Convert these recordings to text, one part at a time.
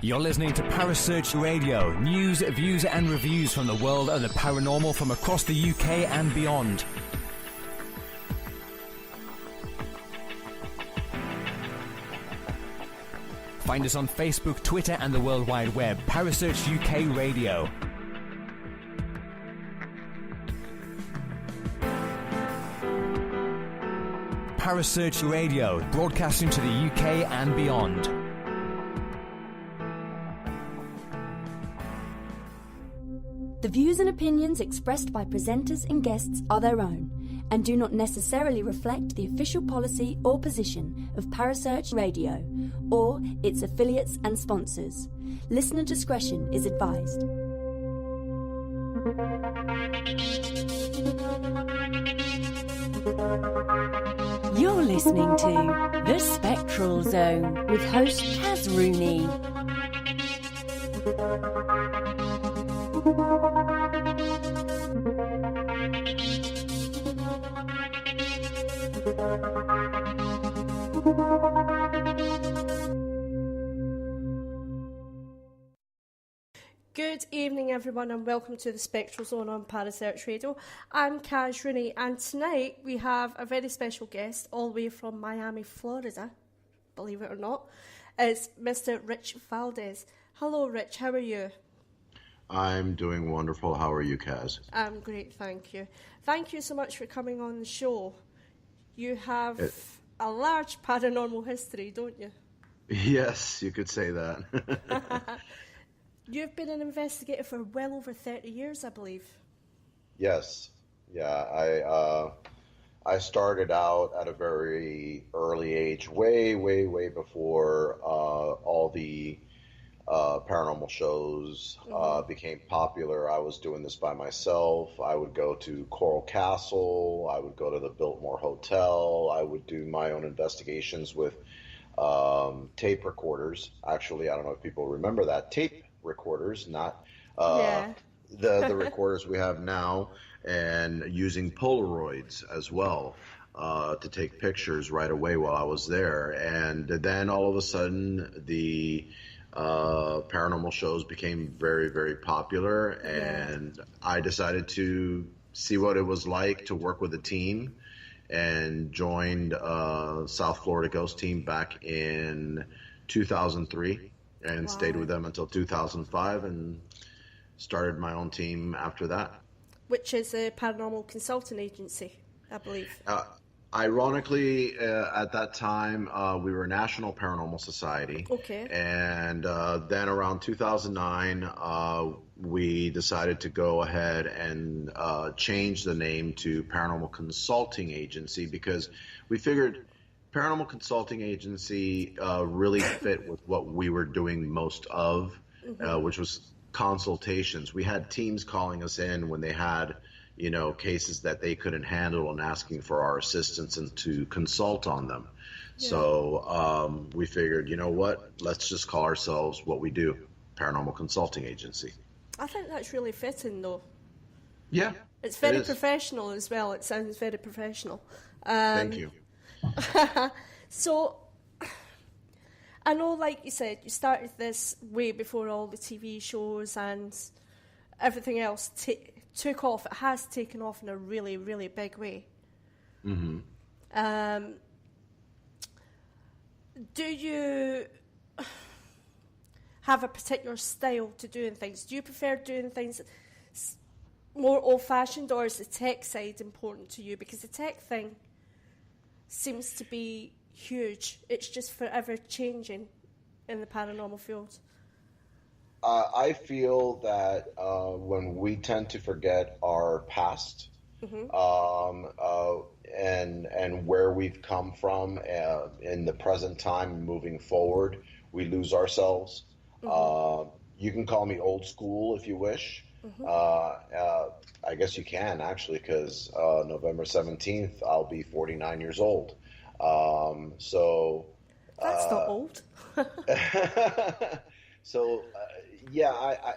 You're listening to Parasearch Radio, news, views and reviews from the world of the paranormal from across the UK and beyond. Find us on Facebook, Twitter and the World Wide Web. Parasearch UK Radio. Parasearch Radio, broadcasting to the UK and beyond. The views and opinions expressed by presenters and guests are their own and do not necessarily reflect the official policy or position of Parasearch Radio or its affiliates and sponsors. Listener discretion is advised. You're listening to The Spectral Zone with host CHATROOM. Good evening everyone and welcome to the Spectral Zone on Parasearch Radio. I'm Kaz Rooney and tonight we have a very special guest all the way from Miami, Florida, believe it or not. It's Mr. Rich Valdes. Hello Rich, how are you? I'm doing wonderful. How are you, Kaz? I'm great, thank you. Thank you so much for coming on the show. You have a large paranormal history, don't you? Yes, you could say that. You've been an investigator for well over 30 years, I believe. Yes. Yeah, I started out at a very early age, way before all the paranormal shows became popular. I was doing this by myself. I would go to Coral Castle. I would go to the Biltmore Hotel. I would do my own investigations with tape recorders. Actually, I don't know if people remember that. Tape recorders, not the recorders we have now, and using Polaroids as well to take pictures right away while I was there. And then all of a sudden the paranormal shows became very popular, and I decided to see what it was like to work with a team and joined South Florida Ghost Team back in 2003 and stayed with them until 2005 and started my own team after that. Which is a paranormal consulting agency, I believe. Ironically, at that time, we were a National Paranormal Society. Okay. And then around 2009, we decided to go ahead and change the name to Paranormal Consulting Agency because we figured Paranormal Consulting Agency really fit with what we were doing most of, which was consultations. We had teams calling us in when they had cases that they couldn't handle and asking for our assistance and to consult on them. Yeah. So we figured, you know what, let's just call ourselves what we do, Paranormal Consulting Agency. I think that's really fitting though. Yeah. It's very professional as well. It sounds very professional. Thank you. So, I know, like you said, you started this way before all the TV shows and everything else took off. It has taken off in a really big way. Mm-hmm. Do you have a particular style to doing things? Do you prefer doing things more old-fashioned, or is the tech side important to you? Because the tech thing seems to be huge. It's just forever changing in the paranormal field. I feel that when we tend to forget our past and where we've come from in the present time moving forward, we lose ourselves. You can call me old school if you wish. I guess you can, actually, because November 17th, I'll be 49 years old. So that's not old. So, Yeah,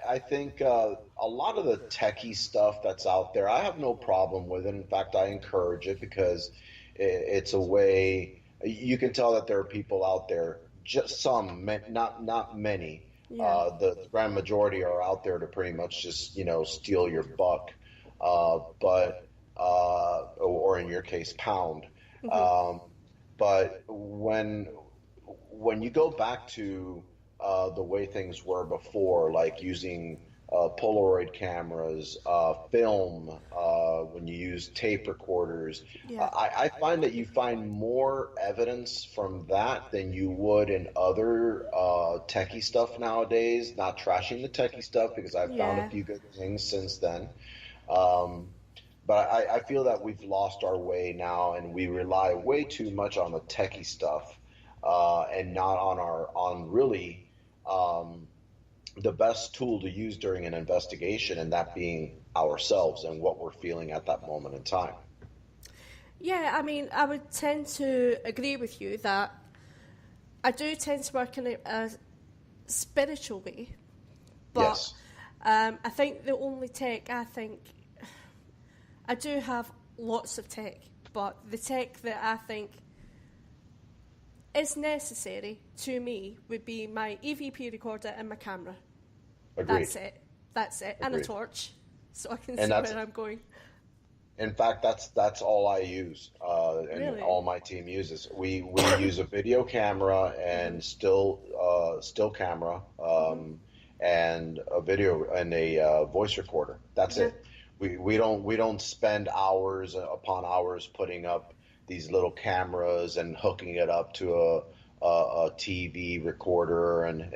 I think a lot of the techie stuff that's out there, I have no problem with it. In fact, I encourage it because it's a way you can tell that there are people out there, just some, not many. Yeah. The grand majority are out there to pretty much just, steal your buck, but or in your case, pound. Hmm. Um, but when you go back to the way things were before, like using Polaroid cameras, film, when you use tape recorders, Yeah. I find that you find more evidence from that than you would in other techie stuff nowadays. Not trashing the techie stuff because I've found a Yeah. few good things since then. Um, but I feel that we've lost our way now, and we rely way too much on the techie stuff, and not on really um, the best tool to use during an investigation, and that being ourselves and what we're feeling at that moment in time. Yeah, I mean, I would tend to agree with you that I do tend to work in a spiritual way, but Yes, I think the only tech, I do have lots of tech, but the tech that I think is necessary to me would be my EVP recorder and my camera. agreed, That's it. That's it. And a agreed. torch, so I can And see that's where I'm going. In fact, that's all I use, and Really? all my team uses. We use a video camera and still camera, and a video and a voice recorder. That's Yeah. it. We don't spend hours upon hours putting up these little cameras and hooking it up to a TV recorder, and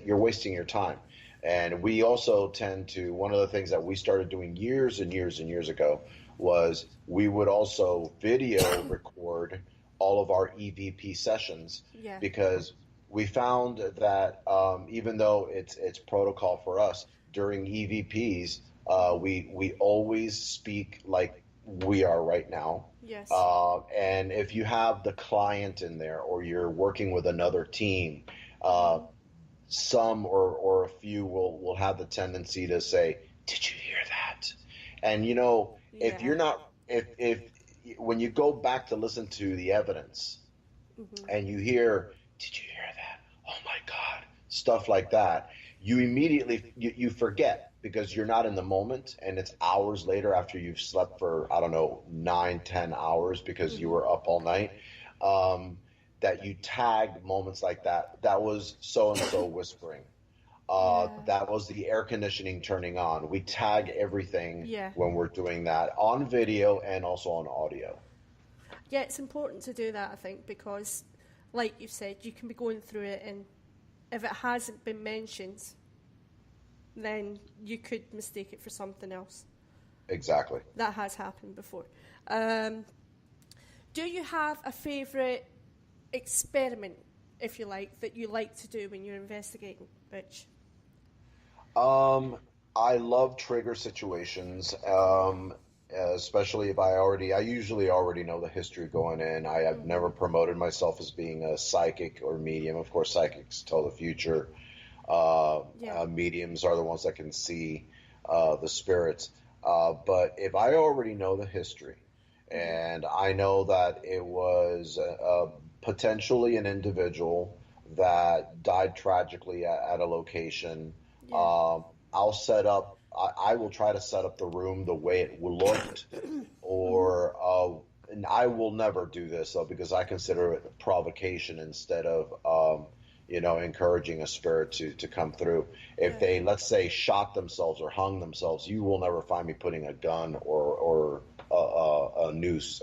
you're wasting your time. And we also tend to, one of the things that we started doing years and years and years ago was we would also video record all of our EVP sessions, Yeah. because we found that even though it's protocol for us during EVPs, we always speak like we are right now. Yes. And if you have the client in there or you're working with another team, uh, some or a few will have the tendency to say, "Did you hear that?" And if Yeah. you're not, if when you go back to listen to the evidence and you hear, "Did you hear that? Oh my God," stuff like that, you immediately you forget because you're not in the moment, and it's hours later after you've slept for, I don't know, 9, 10 hours because you were up all night. Um, that you tag moments like that. That was so and so whispering. Yeah. That was the air conditioning turning on. We tag everything Yeah. when we're doing that on video and also on audio. Yeah, it's important to do that, I think, because, like you said, you can be going through it, and if it hasn't been mentioned, then you could mistake it for something else. Exactly. That has happened before. Um, do you have a favourite experiment, if you like, that you like to do when you're investigating, Rich? Um, I love trigger situations, especially if I usually already know the history going in. I have never promoted myself as being a psychic or medium. Of course, psychics tell the future. Yeah. Mediums are the ones that can see the spirits. But if I already know the history, and I know that it was potentially an individual that died tragically at a location, Yeah. I'll set up. I will try to set up the room the way it looked, or and I will never do this though because I consider it provocation instead of encouraging a spirit to come through. If Yeah. they, let's say, shot themselves or hung themselves, you will never find me putting a gun or a noose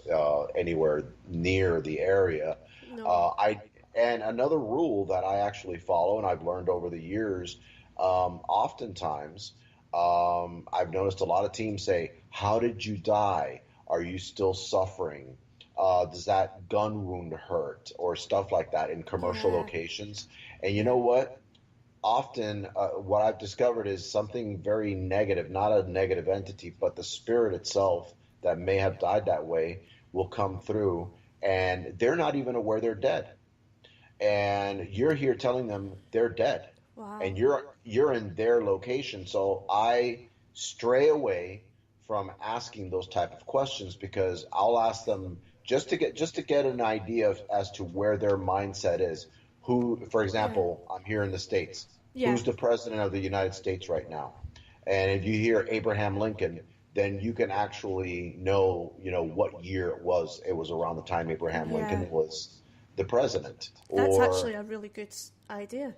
anywhere near the area. No. I and another rule that I actually follow, and I've learned over the years, oftentimes, I've noticed a lot of teams say, "How did you die? Are you still suffering? Does that gun wound hurt?" Or stuff like that in commercial Yeah. locations. And you Yeah. know what? Often, what I've discovered is something very negative, not a negative entity, but the spirit itself that may have died that way will come through, and they're not even aware they're dead. And you're here telling them they're dead, and Wow. you're in their location. So I stray away from asking those type of questions because I'll ask them just to get an idea as to where their mindset is. Who, for Yeah. example, I'm here in the States. Yeah. Who's the president of the United States right now? And if you hear Abraham Lincoln, then you can actually know, what year it was. It was around the time Abraham Yeah. Lincoln was the president. That's Or actually a really good idea.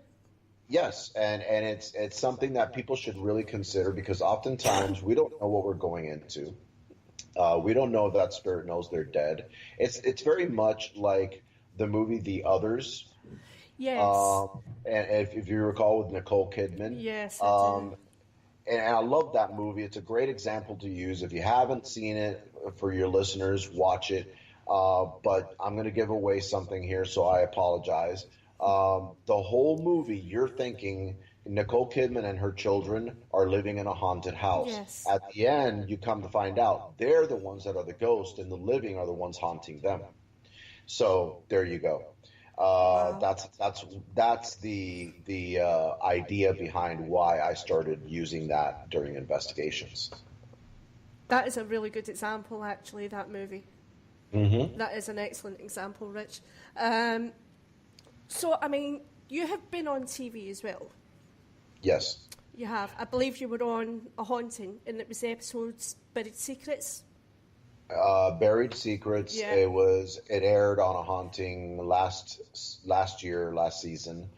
yes, and it's something that people should really consider because oftentimes we don't know what we're going into. We don't know that spirit knows they're dead. It's very much like the movie The Others, Yes. and if you recall with Nicole Kidman. Yes, I do. And I love that movie. It's a great example to use. If you haven't seen it, for your listeners, watch it. But I'm going to give away something here, so I apologize. The whole movie, you're thinking Nicole Kidman and her children are living in a haunted house. Yes. At the end, you come to find out they're the ones that are the ghosts, and the living are the ones haunting them. So there you go. Wow. That's the idea behind why I started using that during investigations. That is a really good example, actually, that movie. Mm-hmm. That is an excellent example, Rich. So, I mean, you have been on TV as well. Yes. You have. I believe you were on A Haunting, and it was the episode Buried Secrets. Buried Secrets. Yeah. It aired on A Haunting last season.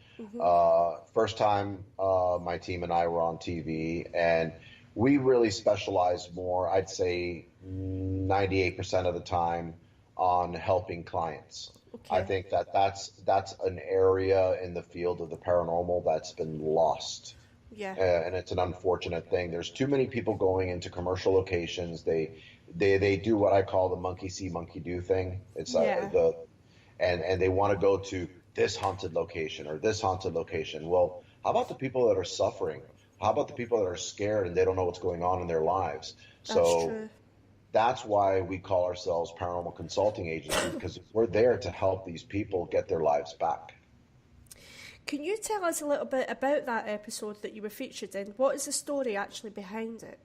First time my team and I were on TV, and we really specialized more. I'd say 98% of the time on helping clients. Okay. I think that's an area in the field of the paranormal that's been lost. Yeah. And it's an unfortunate thing. There's too many people going into commercial locations. They do what I call the monkey see, monkey do thing. It's Yeah. and they want to go to this haunted location or this haunted location. Well, how about the people that are suffering? How about the people that are scared and they don't know what's going on in their lives? That's So true. that's why we call ourselves paranormal consulting agency because we're there to help these people get their lives back. Can you tell us a little bit about that episode that you were featured in? What is the story actually behind it?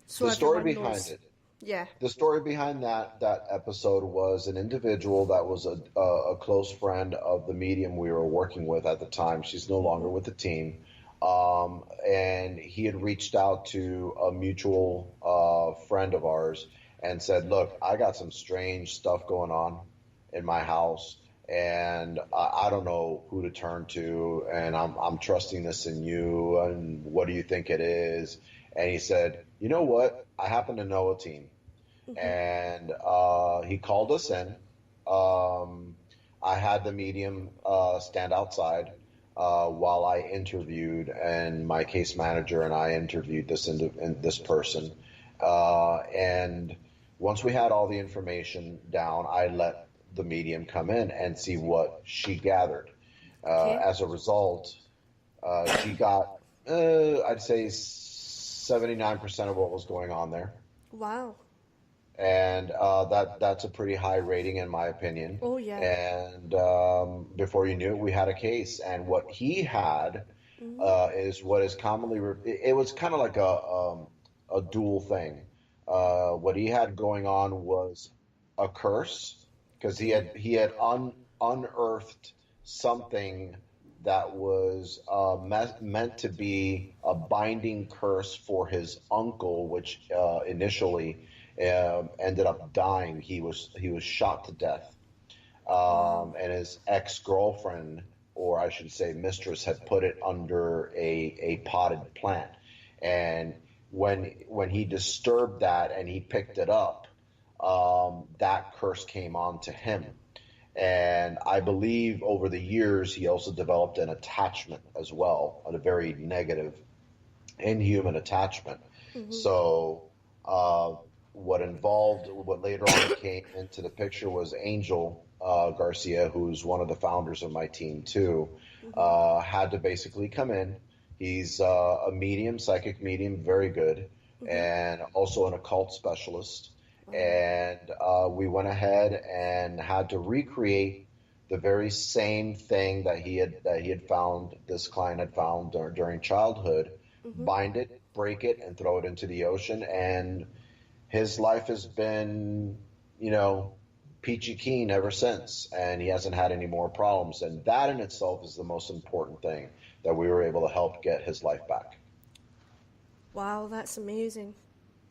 So The story everyone behind knows. it. Yeah. The story behind that episode was an individual that was a close friend of the medium we were working with at the time. She's no longer with the team. And he had reached out to a mutual friend of ours and said, look, I got some strange stuff going on in my house, and I don't know who to turn to, and I'm trusting this in you, and what do you think it is? And he said, you know what? I happen to know a team. And he called us in. I had the medium stand outside while I interviewed, and my case manager and I interviewed this person. And once we had all the information down, I let the medium come in and see what she gathered. Okay. As a result, she got, I'd say, 79% of what was going on there. Wow. And that's a pretty high rating in my opinion. Oh, yeah. And before you knew it, we had a case. And what he had is what is commonly it was kind of like a dual thing. What he had going on was a curse because he had unearthed something that was meant to be a binding curse for his uncle, which initially ended up dying. He was shot to death, and his ex-girlfriend, or I should say mistress, had put it under a potted plant. And when he disturbed that and he picked it up, that curse came onto him. And I believe over the years he also developed an attachment as well, a very negative, inhuman attachment. So what later on came into the picture was Angel Garcia, who's one of the founders of my team too, had to basically come in. He's a medium, psychic medium, very good, and also an occult specialist. And we went ahead and had to recreate the very same thing that he had found, this client had found during childhood, bind it, break it, and throw it into the ocean. And his life has been, you know, peachy keen ever since, and he hasn't had any more problems. And that in itself is the most important thing, that we were able to help get his life back. Wow, that's amazing.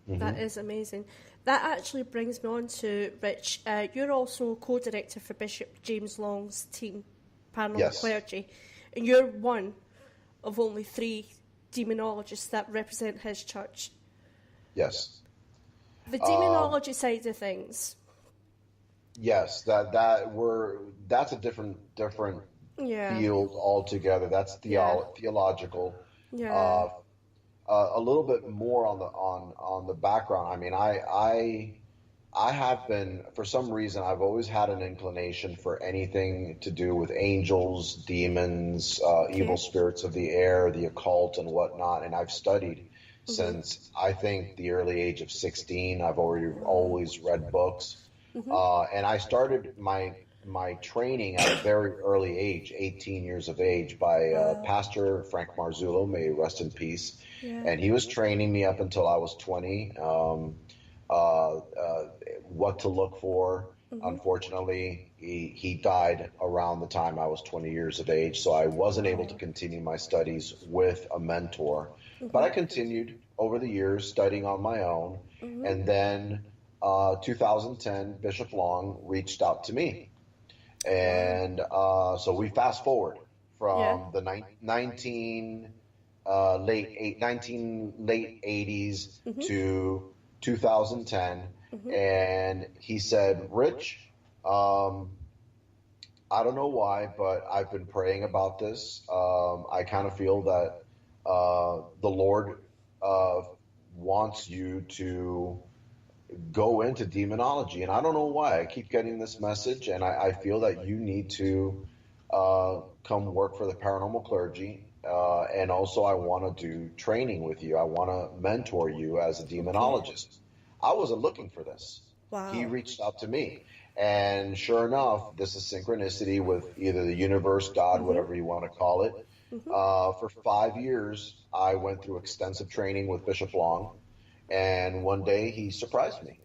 That is amazing. That actually brings me on to Rich. You're also co-director for Bishop James Long's team, Paranormal Clergy, and you're one of only 3 demonologists that represent his church. Yes. The demonology side of things. Yes, that's a different field altogether. That's theological. Yeah. A little bit more on the background. I mean, I have been, for some reason, I've always had an inclination for anything to do with angels, demons, evil spirits of the air, the occult, and whatnot. And I've studied since, I think, the early age of 16. I've always read books. And I started my training at a very early age, 18 years of age, by Pastor Frank Marzullo, may he rest in peace. Yeah. And he was training me up until I was 20, what to look for. Unfortunately, he died around the time I was 20 years of age, so I wasn't able to continue my studies with a mentor. But I continued over the years studying on my own. And then 2010, Bishop Long reached out to me. And so we fast forward from the late 80s to 2010, and he said, Rich, I don't know why, but I've been praying about this. I kind of feel that the Lord wants you to go into demonology, and I don't know why. I keep getting this message, and I feel that you need to come work for the paranormal clergy, and also I want to do training with you. I want to mentor you as a demonologist. I wasn't looking for this. Wow. He reached out to me, and sure enough, this is synchronicity with either the universe, God, whatever you want to call it. For 5 years, I went through extensive training with Bishop Long. And one day he surprised me.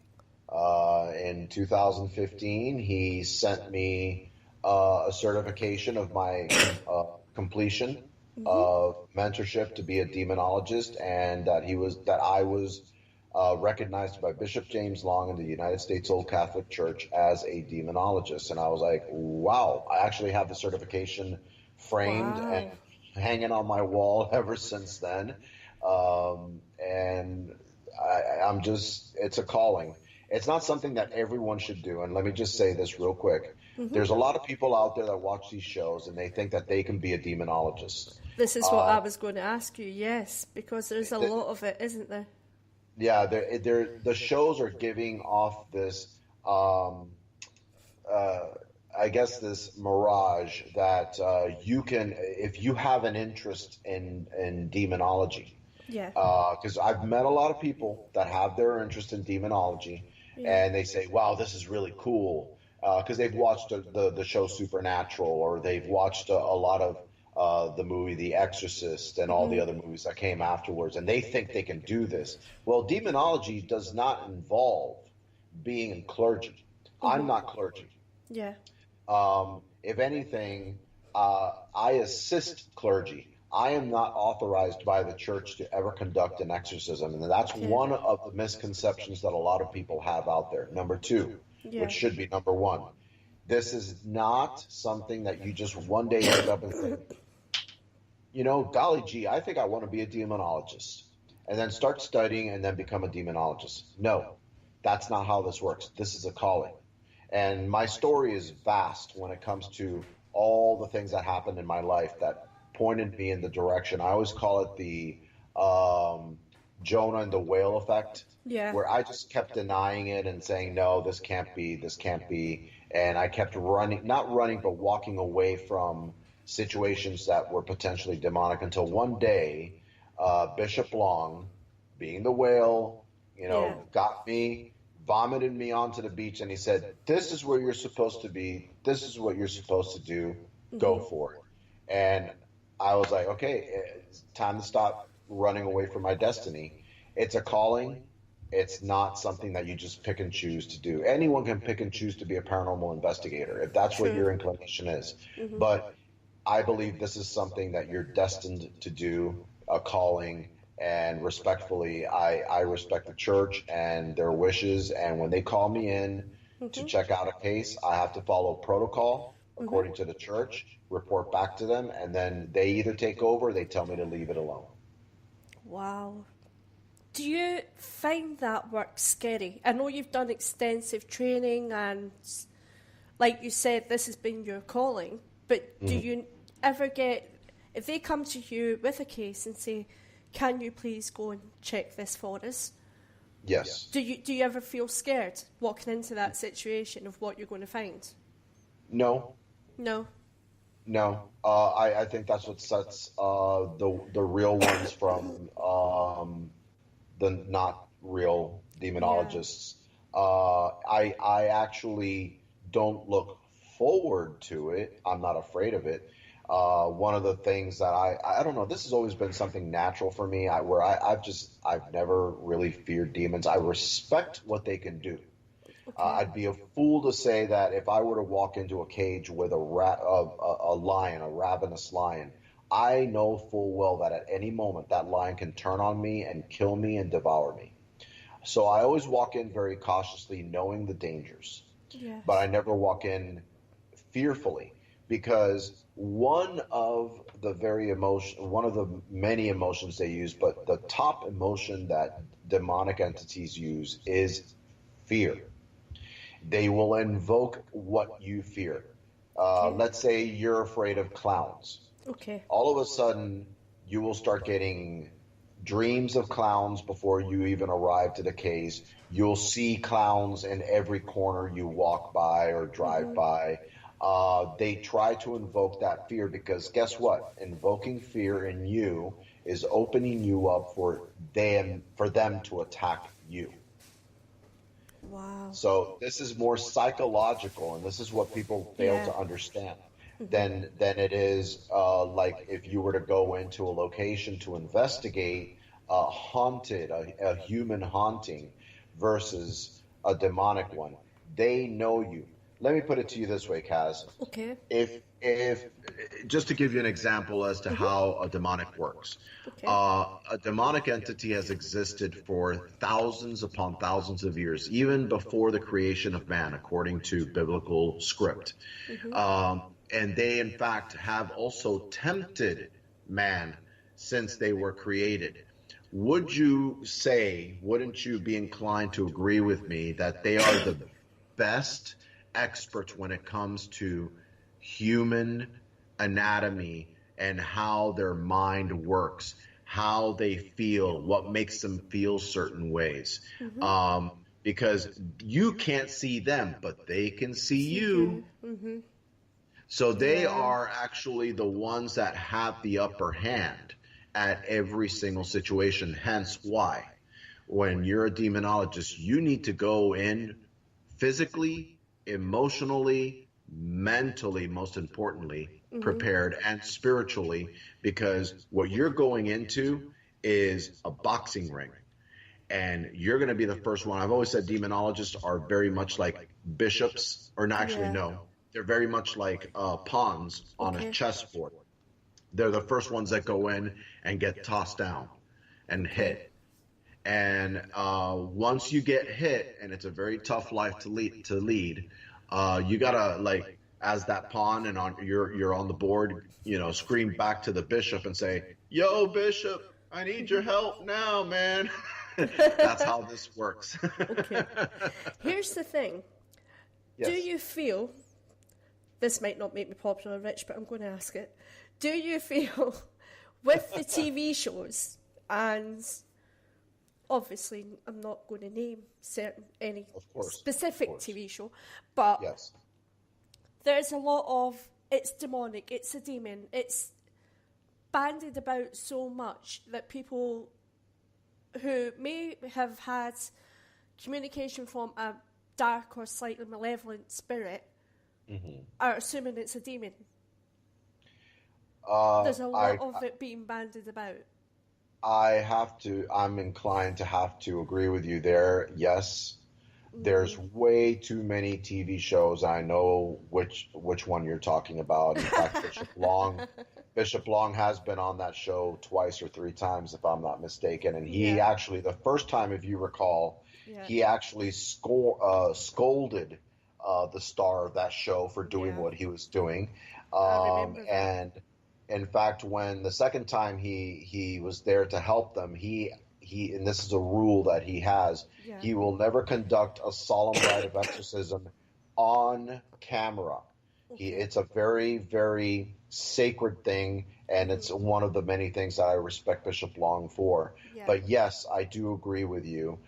In 2015, he sent me a certification of my completion of mentorship to be a demonologist, and that I was recognized by Bishop James Long in the United States Old Catholic Church as a demonologist. And I was like, wow, I actually have the certification framed and hanging on my wall ever since then. And I'm just, it's a calling. It's not something that everyone should do. And let me just say this real quick. There's a lot of people out there that watch these shows and they think that they can be a demonologist. This is what I was going to ask you, yes, because there's a lot of it, isn't there? Yeah, the shows are giving off this, I guess, this mirage that you can, if you have an interest in demonology. Yeah. Because I've met a lot of people that have their interest in demonology, and they say, wow, this is really cool, because they've watched the show Supernatural, or they've watched a lot of the movie The Exorcist and all the other movies that came afterwards, and they think they can do this. Well, demonology does not involve being in clergy. I'm not clergy. Yeah. If anything, I assist clergy. I am not authorized by the church to ever conduct an exorcism, and that's one of the misconceptions that a lot of people have out there. Number 2, which should be number 1. This is not something that you just one day wake up and say, you know, golly gee, I think I want to be a demonologist, and then start studying and then become a demonologist. No, that's not how this works. This is a calling. And my story is vast when it comes to all the things that happened in my life that pointed me in the direction. I always call it the Jonah and the whale effect, where I just kept denying it and saying, no, this can't be. And I kept not running, but walking away from situations that were potentially demonic, until one day, Bishop Long, being the whale, got me vomited me onto the beach, and he said, "This is where you're supposed to be. This is what you're supposed to do. Go for it." And I was like, "Okay, it's time to stop running away from my destiny. It's a calling. It's not something that you just pick and choose to do. Anyone can pick and choose to be a paranormal investigator if that's what your inclination is. But I believe this is something that you're destined to do, a calling." And respectfully, I respect the church and their wishes. And when they call me in to check out a case, I have to follow protocol according to the church, report back to them, and then they either take over or they tell me to leave it alone. Wow. Do you find that work scary? I know you've done extensive training and, like you said, this has been your calling, but do you ever get, if they come to you with a case and say, "Can you please go and check this for us?" Yes. Do you ever feel scared walking into that situation of what you're going to find? No. No. No. I think that's what sets the real ones from the not real demonologists. I actually don't look forward to it. I'm not afraid of it. One of the things that I don't know, this has always been something natural for me, I've never really feared demons. I respect what they can do. I'd be a fool to say that if I were to walk into a cage with a lion, a ravenous lion, I know full well that at any moment that lion can turn on me and kill me and devour me. So I always walk in very cautiously, knowing the dangers. Yes. But I never walk in fearfully, because one of the many emotions they use, but the top emotion that demonic entities use is fear. They will invoke what you fear. Let's say you're afraid of clowns. Okay. All of a sudden, you will start getting dreams of clowns before you even arrive to the case. You'll see clowns in every corner you walk by or drive by. They try to invoke that fear because guess what? Invoking fear in you is opening you up for them to attack you. Wow. So this is more psychological, and this is what people fail to understand. Than it is like if you were to go into a location to investigate a human haunting versus a demonic one. They know you. Let me put it to you this way, Kaz. Okay. If just to give you an example as to how a demonic works. Okay. A demonic entity has existed for thousands upon thousands of years, even before the creation of man, according to biblical script. And they, in fact, have also tempted man since they were created. Wouldn't you be inclined to agree with me that they are the best experts when it comes to human anatomy and how their mind works, how they feel, what makes them feel certain ways? Because you can't see them, but they can see you. So they are actually the ones that have the upper hand at every single situation. Hence why, when you're a demonologist, you need to go in physically, emotionally, mentally, most importantly, prepared, and spiritually, because what you're going into is a boxing ring. And you're going to be the first one. I've always said demonologists are very much like bishops, or not, actually, no. They're very much like pawns on a chessboard. They're the first ones that go in and get tossed down and hit. And once you get hit, and it's a very tough life to lead, you gotta, like, as that pawn and you're on the board, scream back to the bishop and say, "Yo, bishop, I need your help now, man." That's how this works. Okay. Here's the thing. Yes. Do you feel, this might not make me popular, Rich, but I'm going to ask it. Do you feel with the TV shows, and obviously I'm not going to name any specific TV show, but yes, there's a lot of, it's demonic, it's a demon, it's bandied about so much that people who may have had communication from a dark or slightly malevolent spirit are assuming it's a demon. There's a lot of it being bandied about. I'm inclined to have to agree with you there. Yes, there's way too many TV shows. I know which one you're talking about. In fact, Bishop Long has been on that show twice or three times, if I'm not mistaken. And he actually, the first time, if you recall, he actually scolded the star of that show for doing what he was doing. I remember that. And in fact, when the second time he was there to help them, he and this is a rule that he has, he will never conduct a solemn rite of exorcism on camera. It's a very, very sacred thing, and it's one of the many things that I respect Bishop Long for. Yeah. But yes, I do agree with you.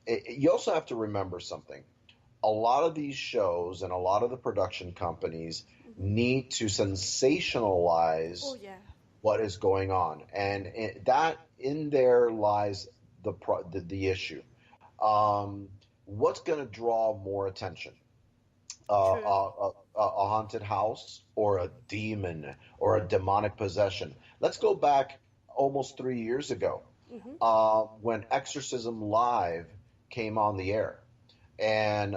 You also have to remember something. A lot of these shows and a lot of the production companies need to sensationalize what is going on, and that in there lies the issue. What's going to draw more attention? A haunted house or a demon or a demonic possession? Let's go back almost 3 years ago when Exorcism Live came on the air. And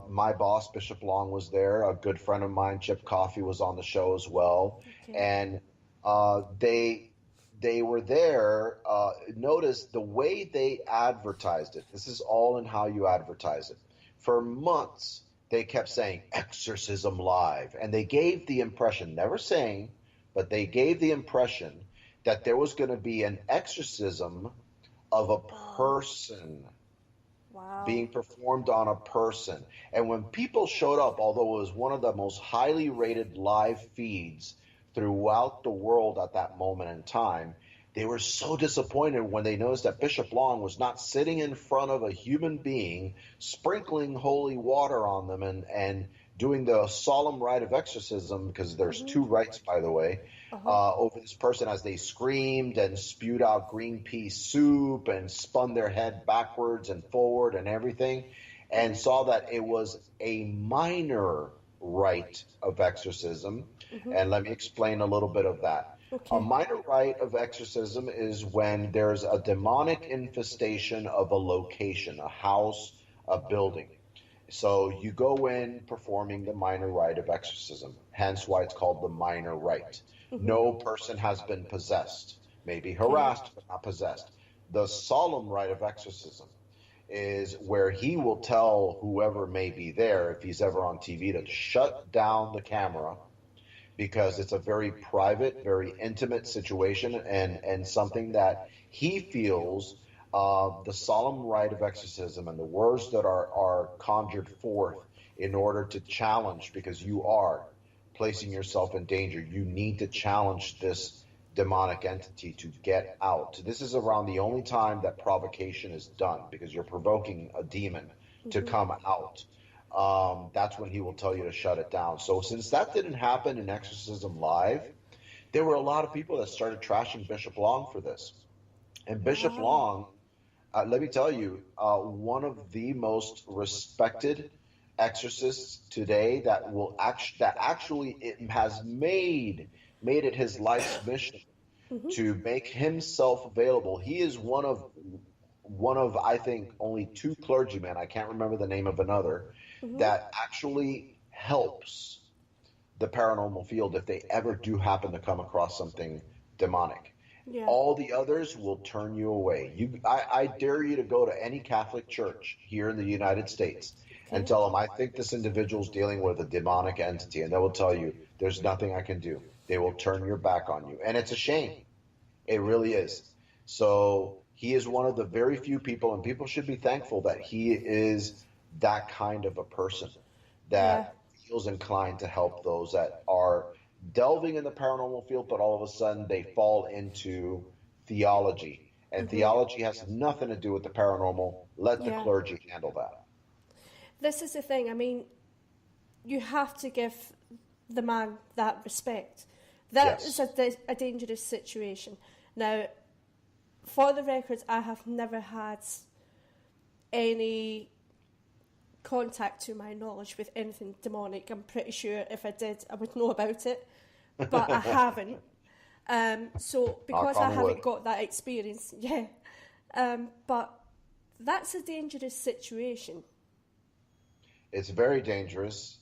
my boss, Bishop Long, was there. A good friend of mine, Chip Coffey, was on the show as well. And they were there. Notice the way they advertised it. This is all in how you advertise it. For months, they kept saying Exorcism Live. And they gave the impression, never saying, but they gave the impression that there was going to be an exorcism of a person. Wow. Being performed on a person. And when people showed up, although it was one of the most highly rated live feeds throughout the world at that moment in time, they were so disappointed when they noticed that Bishop Long was not sitting in front of a human being, sprinkling holy water on them and doing the solemn rite of exorcism, because there's two rites, by the way, over this person as they screamed and spewed out green pea soup and spun their head backwards and forward and everything, and saw that it was a minor rite of exorcism. And let me explain a little bit of that. A minor rite of exorcism is when there's a demonic infestation of a location, a house, a building. So you go in performing the minor rite of exorcism, hence why it's called the minor rite. No person has been possessed, maybe harassed but not possessed. The solemn rite of exorcism is where he will tell whoever may be there, if he's ever on TV, to shut down the camera, because it's a very private, very intimate situation, and something that he feels the solemn rite of exorcism and the words that are conjured forth in order to challenge, because you are placing yourself in danger. You need to challenge this demonic entity to get out. This is around the only time that provocation is done, because you're provoking a demon to come out. That's when he will tell you to shut it down. So since that didn't happen in Exorcism Live, there were a lot of people that started trashing Bishop Long for this. And Bishop Long, let me tell you, one of the most respected exorcists today that actually it has made it his life's mission to make himself available. He is one of I think only two clergymen, I can't remember the name of another, that actually helps the paranormal field if they ever do happen to come across something demonic. All the others will turn you away. I dare you to go to any Catholic church here in the United States and tell them, I think this individual's dealing with a demonic entity, and they will tell you, there's nothing I can do. They will turn your back on you. And it's a shame. It really is. So he is one of the very few people, and people should be thankful that he is that kind of a person that feels inclined to help those that are delving in the paranormal field, but all of a sudden they fall into theology. And theology has nothing to do with the paranormal. Let the clergy handle that. This is the thing. I mean, you have to give the man that respect. That is a dangerous situation. Now, for the record, I have never had any contact, to my knowledge, with anything demonic. I'm pretty sure if I did, I would know about it, but I haven't. So because I haven't got that experience, but that's a dangerous situation. It's very dangerous,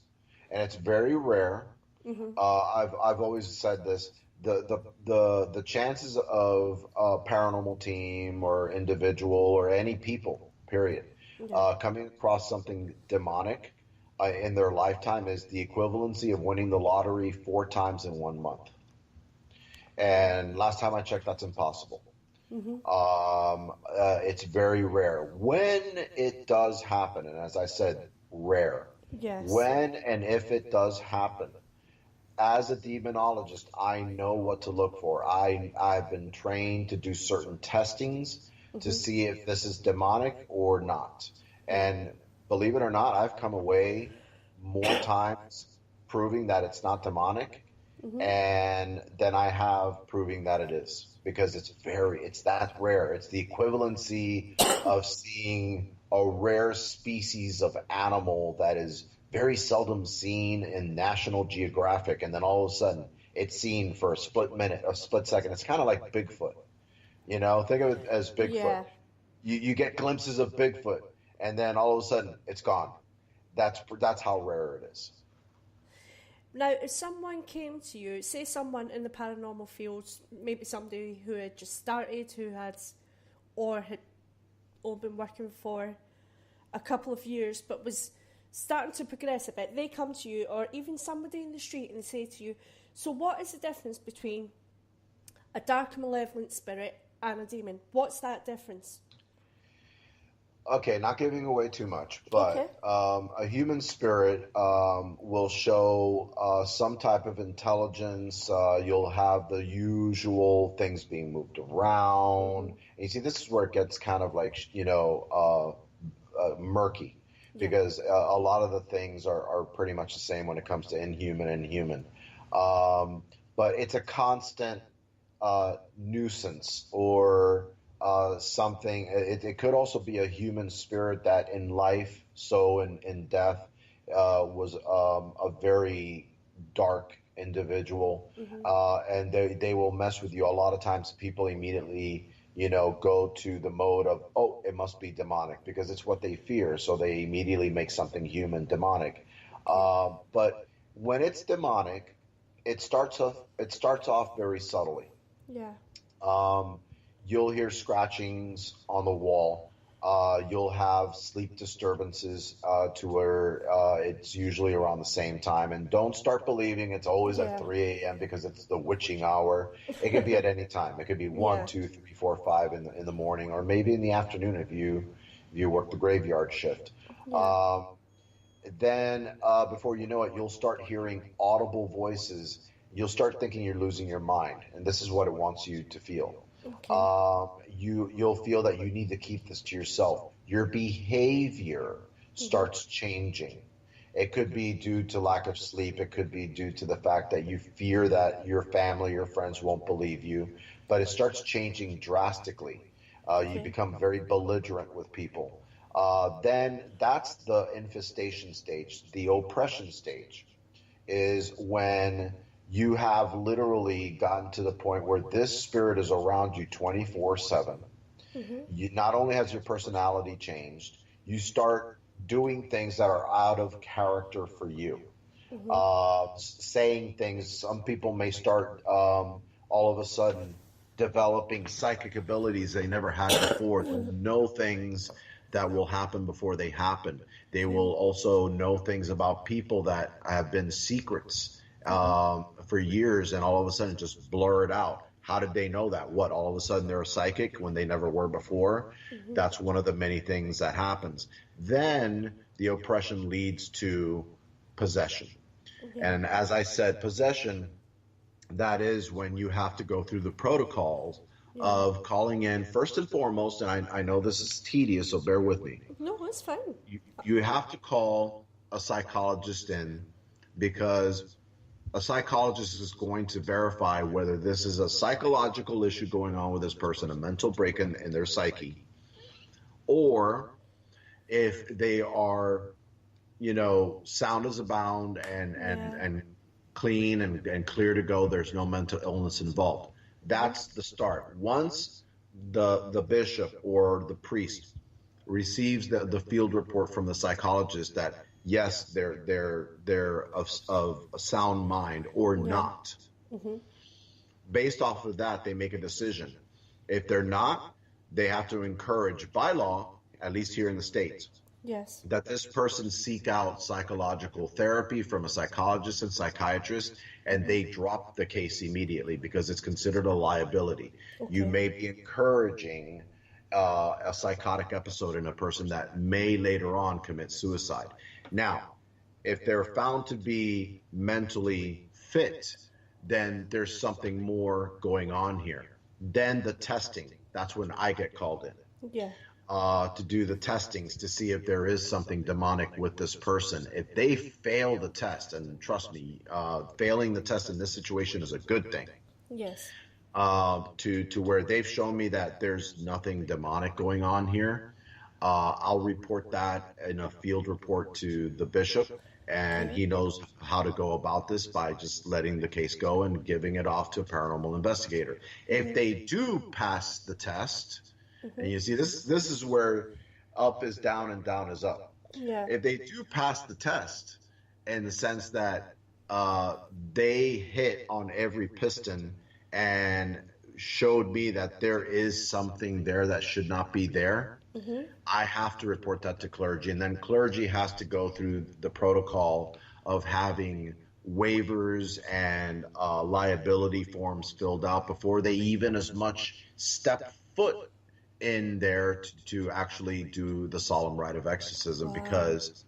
and it's very rare. I've always said this: the chances of a paranormal team or individual or any people, period, coming across something demonic in their lifetime is the equivalency of winning the lottery 4 times in 1 month. And last time I checked, that's impossible. It's very rare. When it does happen, and as I said, rare. Yes. When and if it does happen, as a demonologist, I know what to look for. I've been trained to do certain testings to see if this is demonic or not. And believe it or not, I've come away more times proving that it's not demonic, and then I have proving that it is, because it's that rare. It's the equivalency of seeing a rare species of animal that is very seldom seen in National Geographic, and then all of a sudden it's seen for a split second. It's kind of like Bigfoot. You know, think of it as Bigfoot. Yeah. You get glimpses of Bigfoot, and then all of a sudden it's gone. That's how rare it is. Now, if someone came to you, say someone in the paranormal field, maybe somebody who had just started, had been working for a couple of years, but was starting to progress a bit, they come to you, or even somebody in the street, and say to you, so what is the difference between a dark malevolent spirit and a demon? What's that difference? Okay, not giving away too much, but a human spirit will show some type of intelligence. You'll have the usual things being moved around. And you see, this is where it gets kind of like, murky, because a lot of the things are pretty much the same when it comes to inhuman and human. But it's a constant nuisance or something. It could also be a human spirit that in life, so in death, was a very dark individual, and they will mess with you. A lot of times people immediately go to the mode of, oh, it must be demonic, because it's what they fear, so they immediately make something human demonic. But when it's demonic, it starts off very subtly. You'll hear scratchings on the wall. You'll have sleep disturbances to where it's usually around the same time. And don't start believing it's always at 3 a.m. because it's the witching hour. It could be at any time. It could be 1, 2, 3, 4, 5 in the morning, or maybe in the afternoon if you work the graveyard shift. Then before you know it, you'll start hearing audible voices. You'll start thinking you're losing your mind, and this is what it wants you to feel. You'll feel that you need to keep this to yourself. Your behavior starts changing. It could be due to lack of sleep. It could be due to the fact that you fear that your family, your friends won't believe you. But it starts changing drastically. You become very belligerent with people. Then that's the infestation stage. The oppression stage is when you have literally gotten to the point where this spirit is around you 24/7. You not only has your personality changed, you start doing things that are out of character for you. Saying things. Some people may start all of a sudden developing psychic abilities they never had before. To know things that will happen before they happen. They will also know things about people that have been secrets for years, and all of a sudden just blur it out. How did they know that? What, all of a sudden they're a psychic when they never were before? That's one of the many things that happens. Then the oppression leads to possession. And as I said, possession, that is when you have to go through the protocols of calling in, first and foremost, and I know this is tedious, so bear with me. No, it's fine. You have to call a psychologist in, because a psychologist is going to verify whether this is a psychological issue going on with this person, a mental break in their psyche, or if they are, sound as a bound and clean and clear to go, there's no mental illness involved. That's the start. Once the bishop or the priest receives the field report from the psychologist that yes, they're of a sound mind or not. Based off of that, they make a decision. If they're not, they have to encourage by law, at least here in the States, that this person seek out psychological therapy from a psychologist and psychiatrist, and they drop the case immediately because it's considered a liability. You may be encouraging a psychotic episode in a person that may later on commit suicide. Now, if they're found to be mentally fit, then there's something more going on here. Then the testing, that's when I get called in. To do the testings to see if there is something demonic with this person. If they fail the test, and trust me, failing the test in this situation is a good thing. To where they've shown me that there's nothing demonic going on here, I'll report that in a field report to the bishop, and he knows how to go about this by just letting the case go and giving it off to a paranormal investigator. If they do pass the test, and you see, this is where up is down and down is up. If they do pass the test, in the sense that they hit on every piston and showed me that there is something there that should not be there, I have to report that to clergy. And then clergy has to go through the protocol of having waivers and liability forms filled out before they even as much step foot in there to actually do the solemn rite of exorcism. Because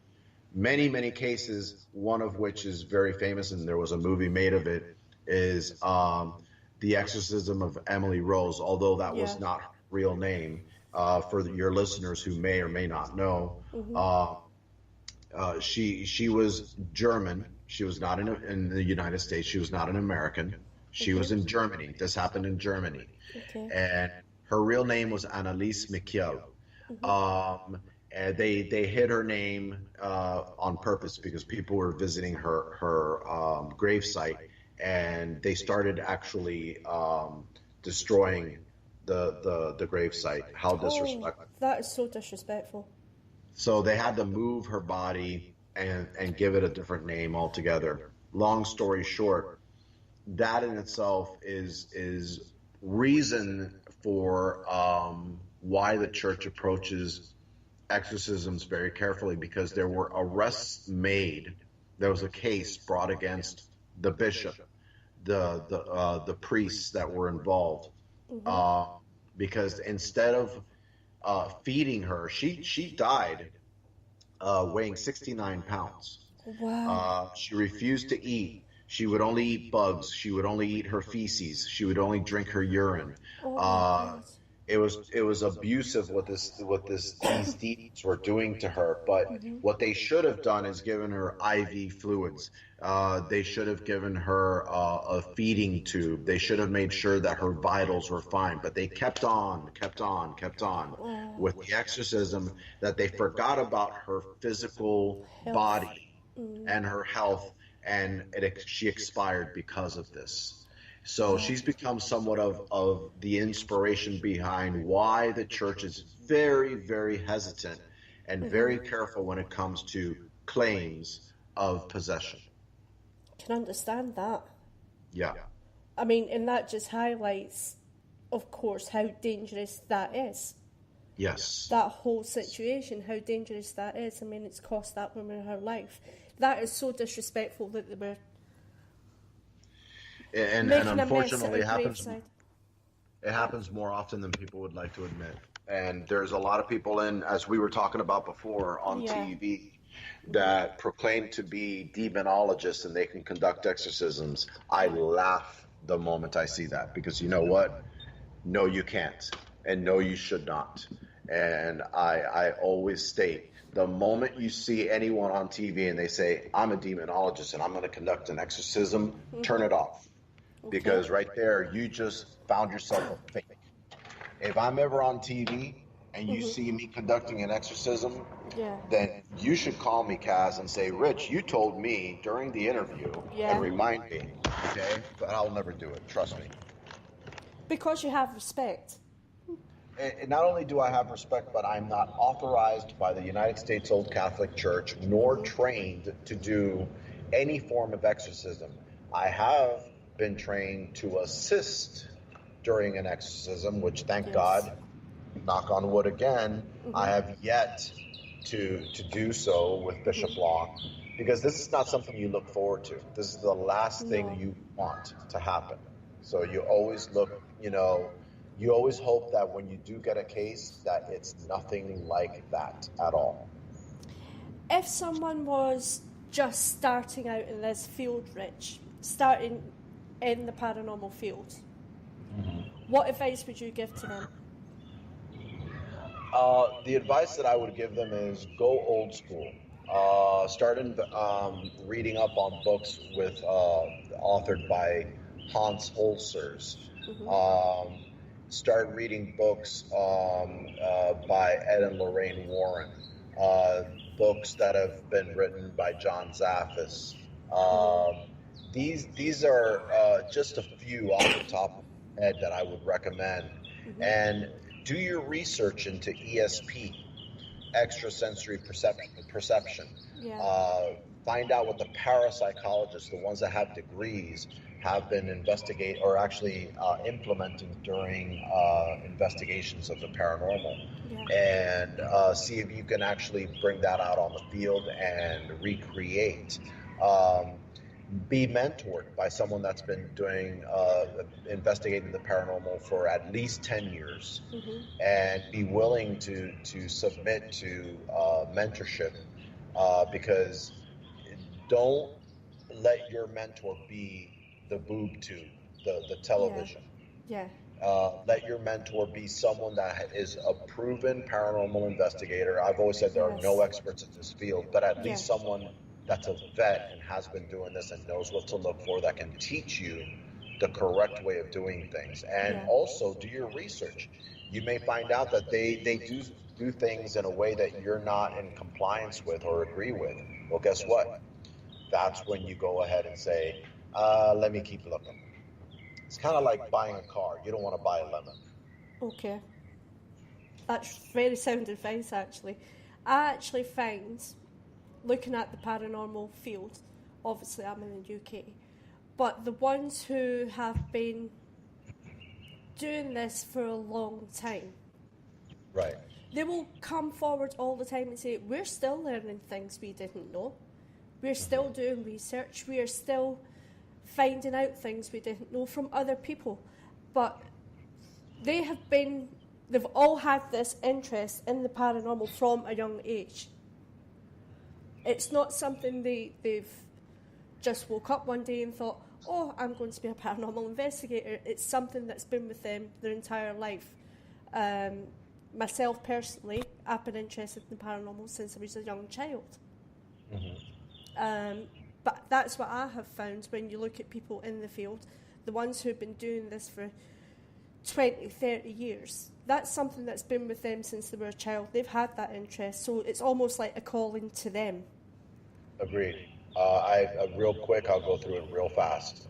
many cases, one of which is very famous, and there was a movie made of it, is the exorcism of Emily Rose, although that was not her real name. For your listeners who may or may not know, she was German. She was not in the United States. She was not an American. She was in Germany. This happened in Germany. And her real name was Anneliese Michiel. And they hid her name on purpose because people were visiting her gravesite, and they started actually destroying the gravesite. How disrespectful! That is so disrespectful. So they had to move her body and give it a different name altogether. Long story short, that in itself is reason for why the church approaches exorcisms very carefully, because there were arrests made. There was a case brought against the bishop, the priests that were involved, because instead of feeding her, she died weighing 69 pounds. Wow. She refused to eat. She would only eat bugs. She would only eat her feces. She would only drink her urine. It was abusive what these demons were doing to her. But what they should have done is given her IV fluids. They should have given her a feeding tube. They should have made sure that her vitals were fine. But they kept on with the exorcism, that they forgot about her physical body and her health, and she expired because of this. So she's become somewhat of the inspiration behind why the church is very, very hesitant and very careful when it comes to claims of possession. Can understand that. Yeah. I mean, and that just highlights, of course, how dangerous that is. Yes. That whole situation, how dangerous that is. I mean, it's cost that woman her life. That is so disrespectful that they were... And unfortunately, it happens more often than people would like to admit. And there's a lot of people as we were talking about before, on TV that proclaim to be demonologists and they can conduct exorcisms. I laugh the moment I see that, because you know what? No, you can't. And no, you should not. And I always state, the moment you see anyone on TV and they say, I'm a demonologist and I'm going to conduct an exorcism, turn it off. Because right there, you just found yourself a fake. If I'm ever on TV and you see me conducting an exorcism, Yeah. then you should call me, Kaz, and say, Rich, you told me during the interview, Yeah. and remind me, okay? But I'll never do it, trust me. Because you have respect. And not only do I have respect, but I'm not authorized by the United States Old Catholic Church nor trained to do any form of exorcism. I have been trained to assist during an exorcism, which thank God, knock on wood again, I have yet to do so with Bishop Long, because this is not something you look forward to. This is the last thing you want to happen. So you always look, you always hope that when you do get a case that it's nothing like that at all. If someone was just starting out in this field, Rich, starting in the paranormal field, what advice would you give to them? The advice that I would give them is go old school. Start reading up on books with authored by Hans Holzers. Start reading books by Ed and Lorraine Warren. Books that have been written by John Zaffis. These are just a few off the top of my head that I would recommend. And do your research into ESP, extrasensory perception. Find out what the parapsychologists, the ones that have degrees, have been investigating or actually implementing during investigations of the paranormal. And see if you can actually bring that out on the field and recreate. Be mentored by someone that's been doing investigating the paranormal for at least 10 years, and be willing to submit to mentorship, because don't let your mentor be the boob tube, the television. Let your mentor be someone that is a proven paranormal investigator. I've always said there are no experts in this field, but at least someone that's a vet and has been doing this and knows what to look for, that can teach you the correct way of doing things. And also do your research. You may find out that they do things in a way that you're not in compliance with or agree with. Well, guess what? That's when you go ahead and say, let me keep looking. It's kind of like buying a car. You don't want to buy a lemon. Okay. That's very sound advice, actually. I actually find, looking at the paranormal field, obviously I'm in the UK, but the ones who have been doing this for a long time, right, they will come forward all the time and say, we're still learning things we didn't know. We're still doing research. We are still finding out things we didn't know from other people. But they've all had this interest in the paranormal from a young age. It's not something they've just woke up one day and thought, oh, I'm going to be a paranormal investigator. It's something that's been with them their entire life. Myself personally, I've been interested in the paranormal since I was a young child. But that's what I have found when you look at people in the field, the ones who've been doing this for 20, 30 years. That's something that's been with them since they were a child. They've had that interest, so it's almost like a calling to them. Agreed. Real quick, I'll go through it real fast.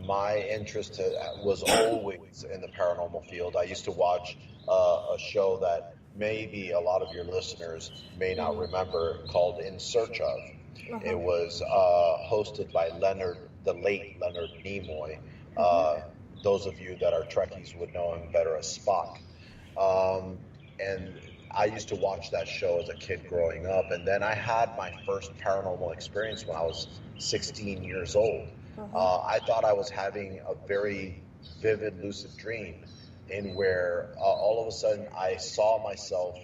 My interest was always in the paranormal field. I used to watch a show that maybe a lot of your listeners may not remember, called In Search Of. It was hosted by the late Leonard Nimoy. Those of you that are Trekkies would know him better as Spock. And I used to watch that show as a kid growing up, and then I had my first paranormal experience when I was 16 years old. I thought I was having a very vivid, lucid dream, in where all of a sudden I saw myself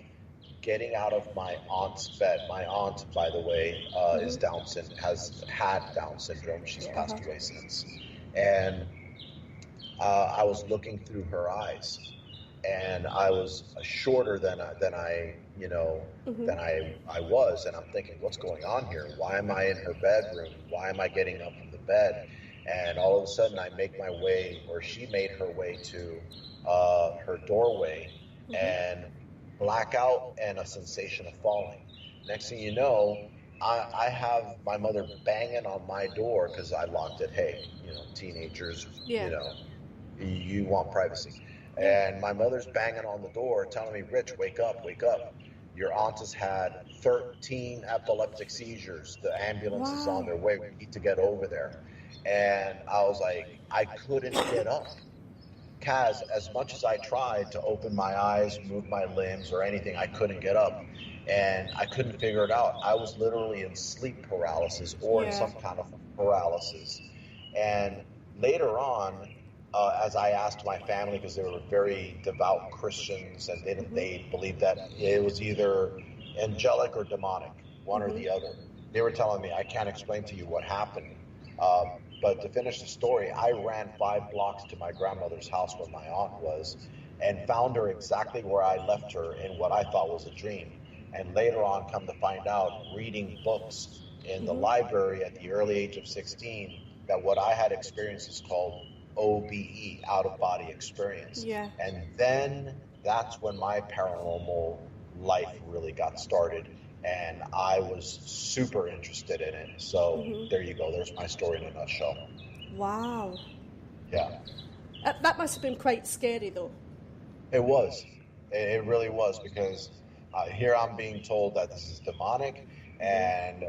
getting out of my aunt's bed. My aunt, by the way, has had Down syndrome. She's passed away since. And I was looking through her eyes, and I was shorter than I was, and I'm thinking, what's going on here? Why am I in her bedroom? Why am I getting up from the bed? And all of a sudden, I make my way, or she made her way to her doorway, and blackout and a sensation of falling. Next thing you know, I have my mother banging on my door because I locked it. Hey, teenagers, Yeah. You want privacy. Yeah. And my mother's banging on the door telling me, Rich, wake up, wake up. Your aunt has had 13 epileptic seizures. The ambulance is on Wow. their way. We need to get over there. And I was like, I couldn't get up. Kaz, as much as I tried to open my eyes, move my limbs or anything, I couldn't get up. And I couldn't figure it out. I was literally in sleep paralysis or in some kind of paralysis. And later on, as I asked my family, because they were very devout Christians and they believed that it was either angelic or demonic, one or the other. They were telling me, I can't explain to you what happened. But to finish the story, I ran 5 blocks to my grandmother's house where my aunt was and found her exactly where I left her in what I thought was a dream. And later on, come to find out, reading books in the library at the early age of 16, that what I had experienced is called OBE, out-of-body experience. Yeah. And then that's when my paranormal life really got started. And I was super interested in it. So there you go. There's my story in a nutshell. Wow. Yeah. That must have been quite scary, though. It was. It really was, because here I'm being told that this is demonic, and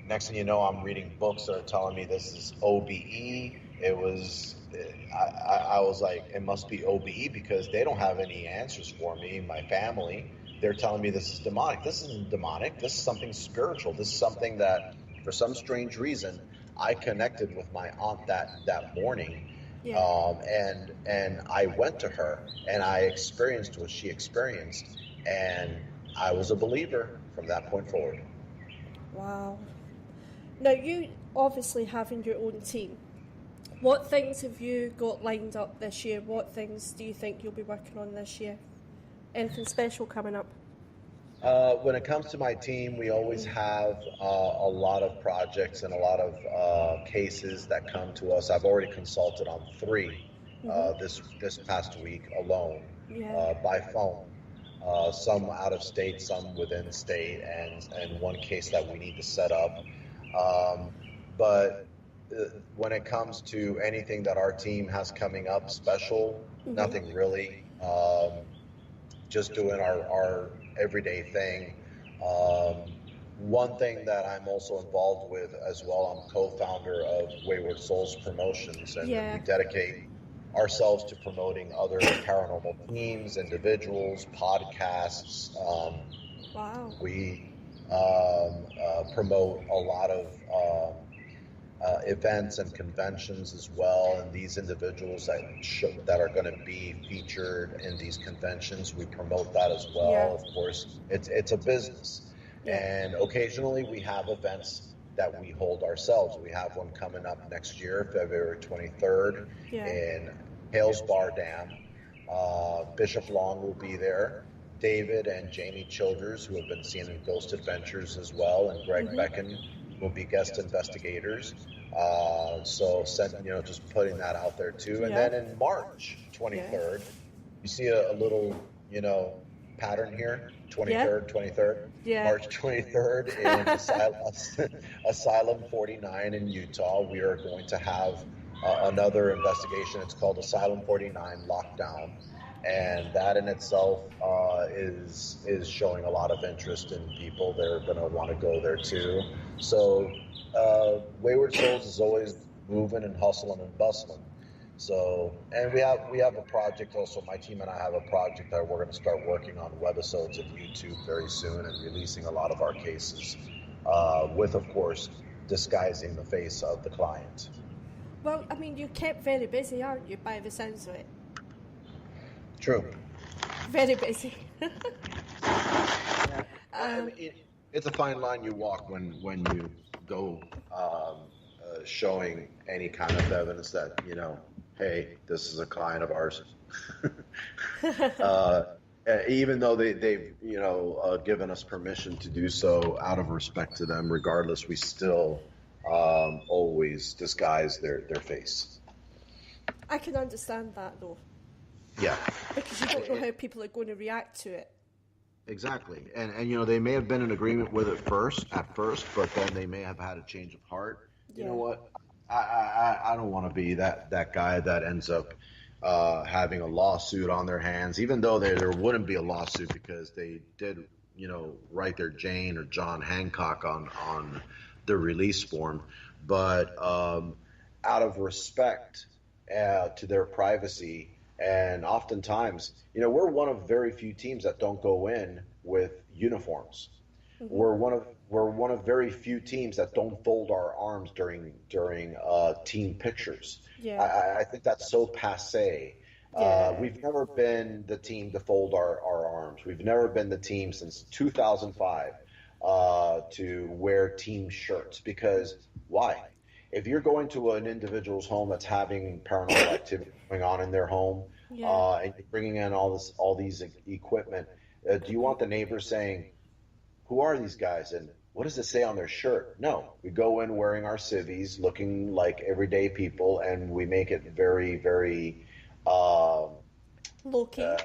next thing you know, I'm reading books that are telling me this is OBE. It was, I was like, it must be OBE because they don't have any answers for me, my family. They're telling me this is demonic. This isn't demonic. This is something spiritual. This is something that, for some strange reason, I connected with my aunt that morning. Yeah. And I went to her and I experienced what she experienced, and I was a believer from that point forward. Wow. Now, you obviously having your own team. What things have you got lined up this year? What things do you think you'll be working on this year? Anything special coming up? When it comes to my team, we always have a lot of projects and a lot of cases that come to us. I've already consulted on 3 this past week alone, by phone. Some out of state, some within state, and one case that we need to set up. But when it comes to anything that our team has coming up special, nothing really. Just doing our everyday thing. One thing that I'm also involved with as well, I'm co-founder of Wayward Souls Promotions, and we dedicate ourselves to promoting other paranormal teams, individuals, podcasts. Wow. We promote a lot of events and conventions as well, and these individuals that are going to be featured in these conventions, we promote that as well. Of course, it's a business, and occasionally we have events that we hold ourselves. We have one coming up next year, February 23rd, in Hales Bar Dam. Bishop Long will be there. David and Jamie Childers, who have been seen in Ghost Adventures as well, and Greg Becken will be guest investigators. So just putting that out there too. And then in March 23rd, you see a little, pattern here. 23rd. March 23rd in Asylum 49 in Utah. We are going to have another investigation. It's called Asylum 49 Lockdown. And that in itself is showing a lot of interest in people. They're going to want to go there too. So Wayward Souls is always moving and hustling and bustling. So, and we have a project also. My team and I have a project that we're going to start working on webisodes of YouTube very soon and releasing a lot of our cases, with, of course, disguising the face of the client. Well, I mean, you kept very busy, aren't you, by the sounds of it? True. Very busy. It's a fine line you walk when you go showing any kind of evidence that, hey, this is a client of ours. Even though they've given us permission to do so out of respect to them, regardless, we still always disguise their face. I can understand that, though. Yeah. Because you don't know how people are going to react to it. Exactly. And they may have been in agreement with it at first, but then they may have had a change of heart. You know Yeah. what? I don't want to be that guy that ends up having a lawsuit on their hands, even though there wouldn't be a lawsuit because they did, write their Jane or John Hancock on the release form. But out of respect to their privacy, and oftentimes, we're one of very few teams that don't go in with uniforms. Hmm. We're one of very few teams that don't fold our arms during team pictures. I, Yeah. I I think that's so passe. Yeah. We've never been the team to fold our arms. We've never been the team since 2005 to wear team shirts because why? If you're going to an individual's home that's having paranormal activity going on in their home, Yeah. and you're bringing in all these equipment, do you want the neighbors saying, who are these guys and what does it say on their shirt? No, we go in wearing our civvies, looking like everyday people, and we make it very, very, um, Low key. uh,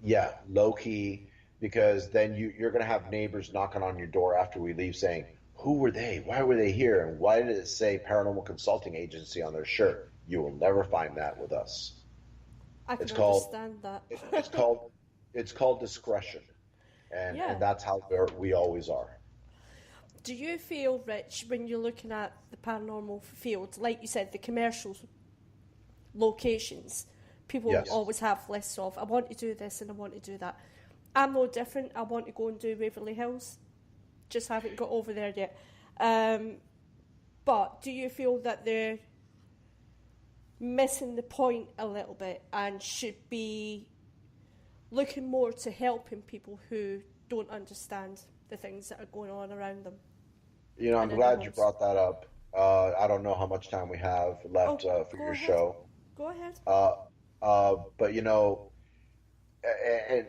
yeah, low key, because then you're going to have neighbors knocking on your door after we leave saying, who were they? Why were they here? And why did it say Paranormal Consulting Agency on their shirt? You will never find that with us. I It's can called understand that. it's called it's called discretion, and Yeah. and that's how we always are. Do you feel, Rich, when you're looking at the paranormal field, like you said, the commercial locations, people Yes. always have lists of, I want to do this and I want to do that. I'm no different. I want to go and do Waverly Hills. Just haven't got over there yet. But do you feel that they're missing the point a little bit and should be looking more to helping people who don't understand the things that are going on around them I'm and in their glad you homes? brought that up. I don't know how much time we have left Oh, for go your ahead. show. Go ahead. Uh, but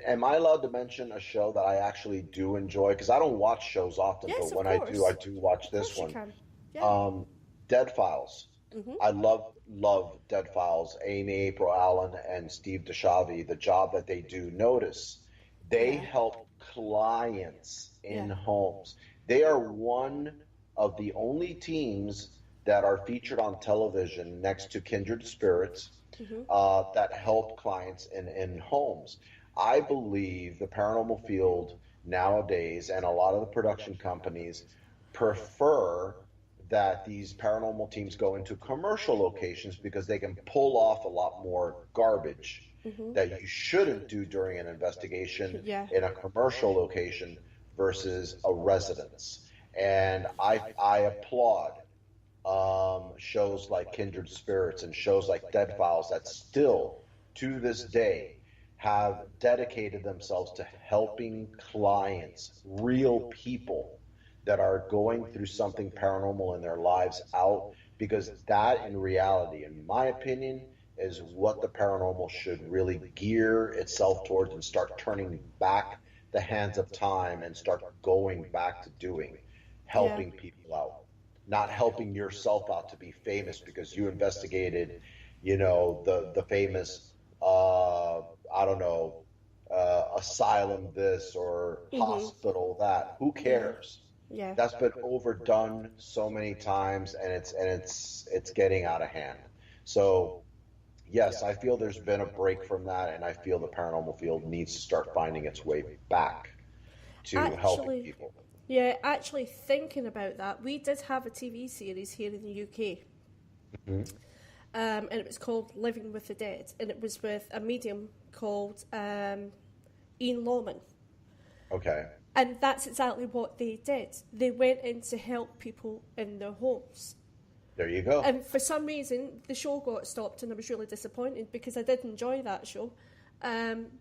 am I allowed to mention a show that I actually do enjoy? Because I don't watch shows often, Yes, but of when I course. do watch Of this course you one. can. Yeah. Um, Dead Files. Mhm. I love Dead Files. Amy April Allen and Steve DeShavi, the job that they do. Notice they Yeah. help clients Yeah. in homes. They are one of the only teams that are featured on television next to Kindred Spirits Mhm. that help clients in homes. I believe the paranormal field nowadays and a lot of the production companies prefer that these paranormal teams go into commercial locations because they can pull off a lot more garbage Mhm. that you shouldn't do during an investigation Yeah. in a commercial location versus a residence. And I applaud shows like Kindred Spirits and shows like Dead Files that still, to this day, have dedicated themselves to helping clients, real people that are going through something paranormal in their lives out, because that, in reality, in my opinion, is what the paranormal should really gear itself towards and start turning back the hands of time and start going back to doing, Yeah. helping people out, not helping yourself out to be famous because you investigated, the famous, I don't know, asylum this or Mhm. hospital that. Who Yeah. cares? Yeah. That's been overdone so many times, and it's getting out of hand. So yes, I feel there's been a break from that, and I feel the paranormal field needs to start finding its way back to helping Actually, people. yeah, actually thinking about that, we did have a TV series here in the UK, Hmm. and it was called Living with the Dead, and it was with a medium called Ian Lawman. Okay. And that's exactly what they did. They went in to help people in their homes. There you go. And for some reason, the show got stopped, and I was really disappointed because I did enjoy that show. Um,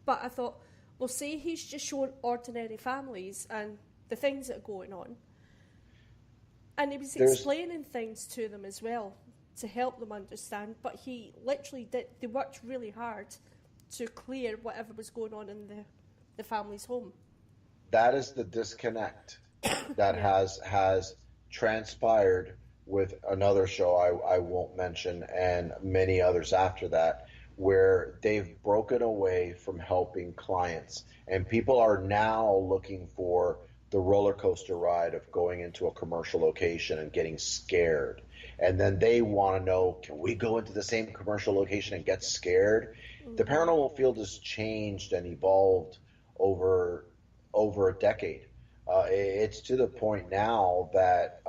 but I thought, well, see, he's just showing ordinary families and the things that are going on. And he was There's explaining things to them as well to help them understand. But he literally did, they worked really hard to clear whatever was going on in the family's home. that is the disconnect that Yeah. has transpired with another show I won't mention and many others after that, where they've broken away from helping clients, and people are now looking for the roller coaster ride of going into a commercial location and getting scared. And then they want to know, can we go into the same commercial location and get scared? The paranormal field has changed and evolved over a decade. It's to the point now that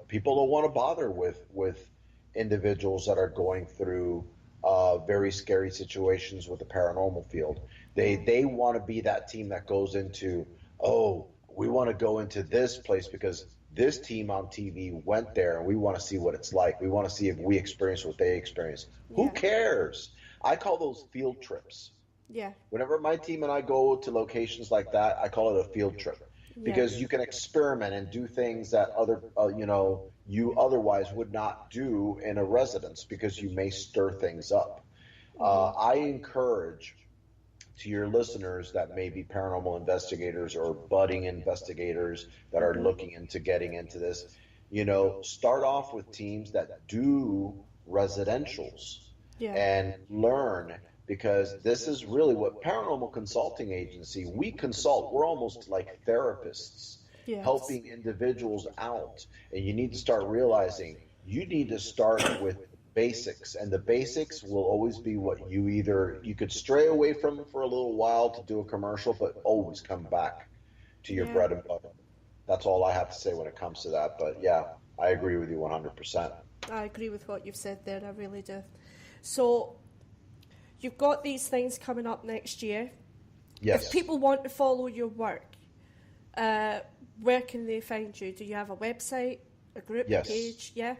people don't want to bother with individuals that are going through very scary situations with the paranormal field. They want to be that team that goes into, oh, we want to go into this place because this team on TV went there and we want to see what it's like. We want to see if we experience what they experience. Yeah. Who cares? I call those field trips. Yeah. Whenever my team and I go to locations like that, I call it a field trip because you can experiment and do things that you otherwise would not do in a residence because you may stir things up. I encourage to your listeners that may be paranormal investigators or budding investigators that are looking into getting into this, start off with teams that do residentials and learn, because this is really what Paranormal Consulting Agency, we consult. We're almost like therapists helping individuals out. And you need to start realizing you need to start with basics, and the basics will always be what you could stray away from for a little while to do a commercial, but always come back to your bread and butter. That's all I have to say when it comes to that. But yeah, I agree with you 100%. I agree with what you've said there, I really do. So you've got these things coming up next year. Yes. If people want to follow your work, where can they find you? Do you have a website, a group page? Yeah.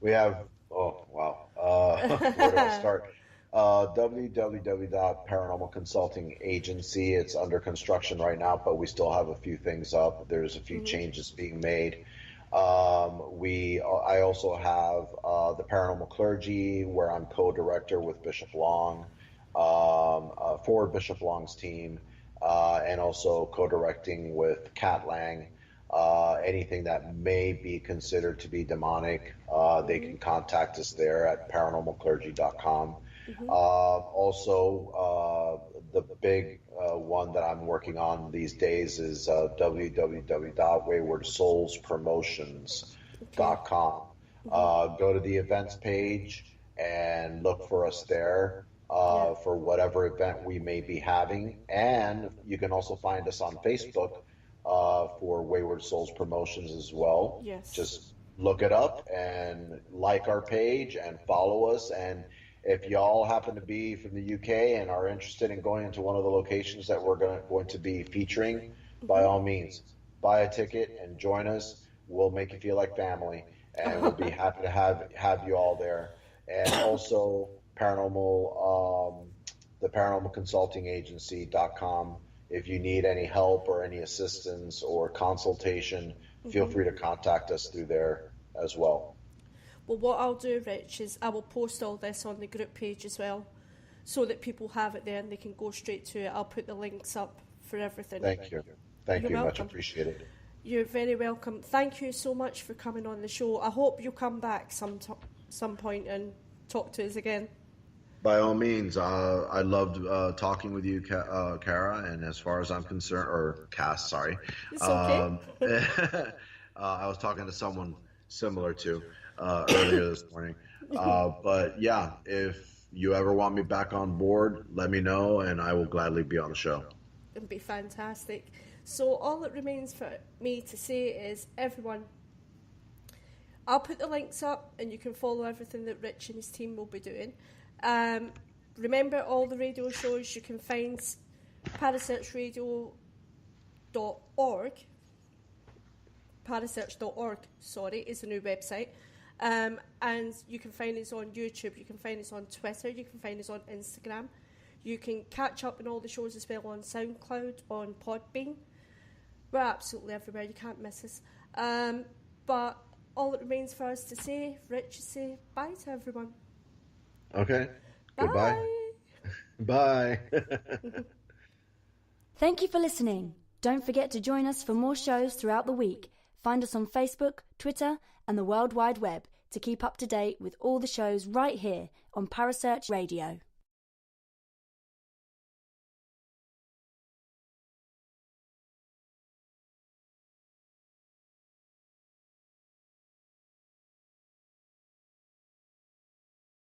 We have, oh, wow. Where do I start? www.Paranormal Consulting Agency. It's under construction right now, but we still have a few things up. There's a few changes being made. I also have the Paranormal Clergy, where I'm co-director with Bishop Long, for Bishop Long's team, and also co-directing with Kat Lang. Anything that may be considered to be demonic, they can contact us there at paranormalclergy.com. Also, the big one that I'm working on these days is www.waywardsoulspromotions.com. Go to the events page and look for us there for whatever event we may be having. And you can also find us on Facebook for Wayward Souls Promotions as well. Yes. Just look it up and like our page and follow us. And if y'all happen to be from the UK and are interested in going into one of the locations that we're going to be featuring, by all means, buy a ticket and join us. We'll make you feel like family, and we'll be happy to have you all there. And also the Paranormal Consulting Agency.com. If you need any help or any assistance or consultation, feel free to contact us through there as well. Well, what I'll do, Rich, is I will post all this on the group page as well, so that people have it there and they can go straight to it. I'll put the links up for everything. Thank you. Thank you. Welcome. Much appreciated. You're very welcome. Thank you so much for coming on the show. I hope you'll come back some point and talk to us again. By all means. I loved talking with you, Kara, and as far as I'm concerned, or Cass, sorry. It's okay. I was talking to someone similar to earlier this morning. But yeah, if you ever want me back on board, let me know, and I will gladly be on the show. It'd be fantastic. So all that remains for me to say is, everyone, I'll put the links up and you can follow everything that Rich and his team will be doing. Remember, all the radio shows you can find parasearchradio.org. Parasearch.org, is the new website. And you can find us on YouTube, you can find us on Twitter, you can find us on Instagram. You can catch up on all the shows as well on SoundCloud, on Podbean. We're absolutely everywhere, you can't miss us. But all that remains for us to say, Rich, is say bye to everyone. Okay. Bye. Goodbye. Bye. Thank you for listening. Don't forget to join us for more shows throughout the week. Find us on Facebook, Twitter, and the World Wide Web to keep up to date with all the shows right here on Parasearch Radio.